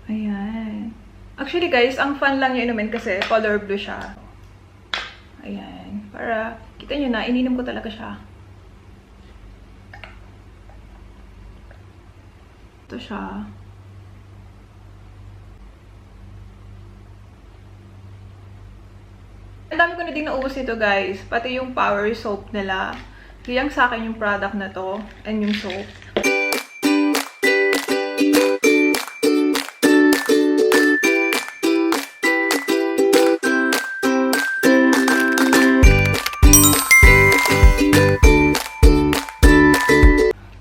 Ayan. Actually guys, ang fun lang niya inumin kasi color blue siya. Ayan. Para, kita nyo na, ininom ko talaga siya. Ito siya. Ang dami ko na din naubos ito guys. Pati yung power soap nila. Hiyang sa akin yung product na to. And yung soap.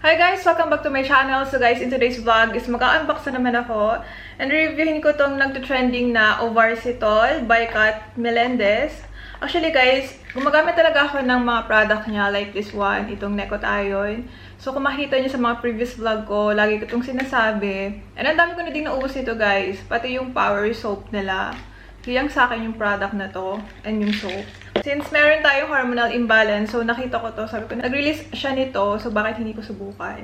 Hi guys! Welcome back to my channel. So guys, in today's vlog is mag-unbox na naman ako. And reviewin ko tong nagto-trending na Ovarsitol by Kat Melendez. Actually guys, gumagamit talaga ako ng mga product niya like this one, itong Necotion. So kung makita niyo sa mga previous vlog ko, lagi ko itong sinasabi. And ang dami ko na din naubos ito guys. Pati yung power soap nila. Hiyang sa akin yung product na to and yung soap. Since meron tayong hormonal imbalance, so nakita ko to, sabi ko, nag-release siya nito, so bakit hindi ko subukan?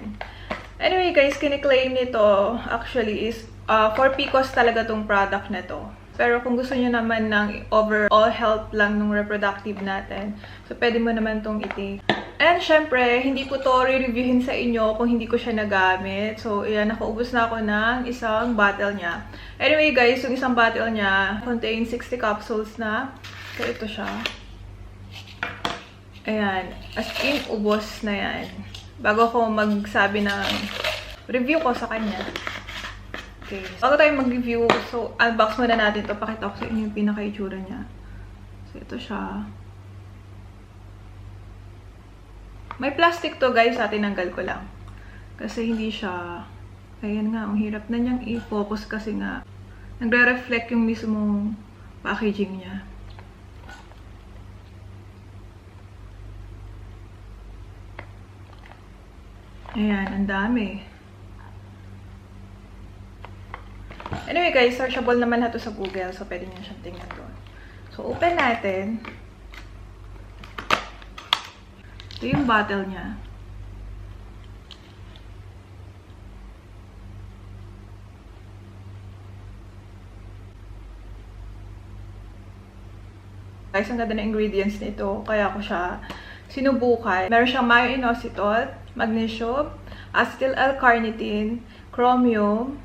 Anyway guys, kiniklaim nito actually is for PCOS talaga tong product na to. Pero kung gusto niyo naman ng overall health lang ng reproductive natin, so pwede mo naman tong i-take. And syempre, hindi ko to re-reviewin sa inyo kung hindi ko siya nagamit. So, ayan, nakaubos na ako ng isang bottle niya. Anyway guys, yung isang bottle niya contains 60 capsules na. So, ito siya. Ayan. As in, ubos na yan. Bago ko magsabi ng review ko sa kanya. Okay. Bago tayo mag-review, so, unbox muna natin to. Pakita ko sa inyo yung pinaka-itsura niya. So, ito siya. May plastic to guys, tinanggal ko lang. Kasi hindi siya, ayan nga, ang hirap na niyang i-focus kasi nga, nagre-reflect yung mismong packaging niya. Ayan, ang dami. Anyway guys, searchable naman na to sa Google, so pwede niyo siyang tingnan doon. So, open natin. Ito yung bottle niya. Guys, ang ganda ng ingredients nito. Kaya ko siya sinubukan. Meron siyang myo-inositol, magnesium, acetyl L-carnitine, chromium,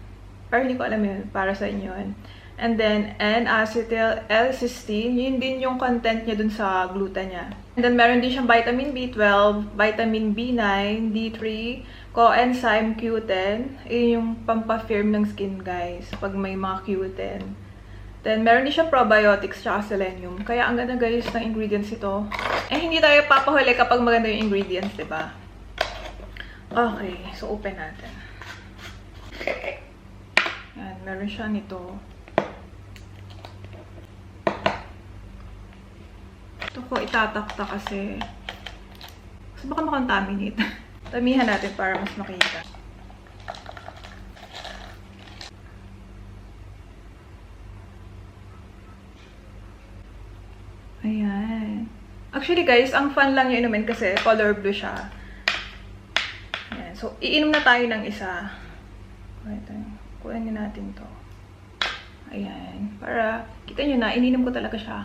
pero hindi ko alam yun, para sa inyo yun. And then, N-acetyl L-cysteine, yun din yung content niya dun sa gluten niya. And then, meron din siyang vitamin B12, vitamin B9, D3, coenzyme Q10. Yun yung pampafirm ng skin, guys, pag may mga Q10. Then, meron din siyang probiotics tsaka selenium. Kaya, ang ganda, guys, ng ingredients ito. Eh, hindi tayo papahuli kapag maganda yung ingredients, diba? Okay, so open natin. Yan, meron siya nito. Ito ko itatakta kasi baka makontaminate. Tamihan natin para mas makita. Ayan. Actually guys, ang fun lang niya inumin kasi color blue siya. Ayan. So, iinom na tayo ng isa. Ito. Kuhanin natin to. Ayan. Para, kita nyo na, ininom ko talaga siya.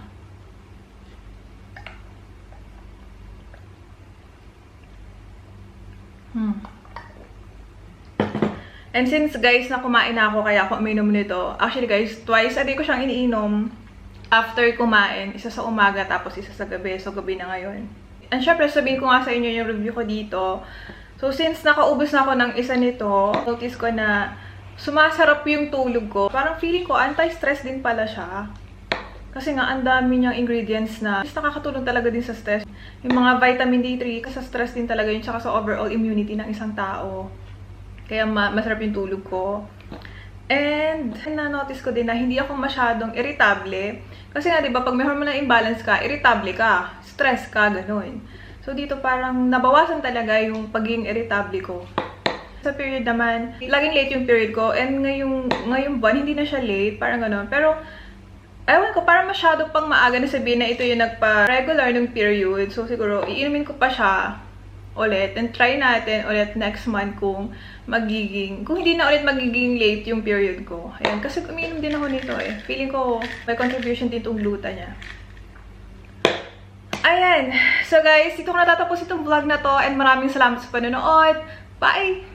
And since guys, na kumain na ako, kaya ako uminom nito. Actually guys, twice a day ko siyang iniinom after kumain. Isa sa umaga, tapos isa sa gabi. So, gabi na ngayon. And syempre, sabihin ko nga sa inyo yung review ko dito. So, since nakaubos na ako ng isa nito, notice ko na sumasarap yung tulog ko. Parang feeling ko, anti-stress din pala siya. Kasi nga, ang dami niyang ingredients na nakakatulong talaga din sa stress. Yung mga vitamin D3, kasi sa stress din talaga yun, tsaka sa overall immunity ng isang tao. Kaya masarap yung tulog ko. And, na-notice ko din na hindi ako masyadong irritable. Kasi nga, di ba, pag may hormonal imbalance ka, irritable ka, stress ka, ganun. So, dito parang nabawasan talaga yung pagiging irritable ko. Sa period naman, laging late yung period ko. And ngayong buwan, hindi na siya late, parang ganun. Pero, ewan ko, parang masyado pang maaga na sabihin na ito yung nagpa-regular ng period. So, siguro, iinumin ko pa siya ulit. And try natin ulit next month kung hindi na ulit magiging late yung period ko. Ayan, kasi uminom din ako nito eh. Feeling ko may contribution din itong gluta niya. Ayan. So guys, dito ko natatapos itong vlog na to and maraming salamat sa panonood. Bye!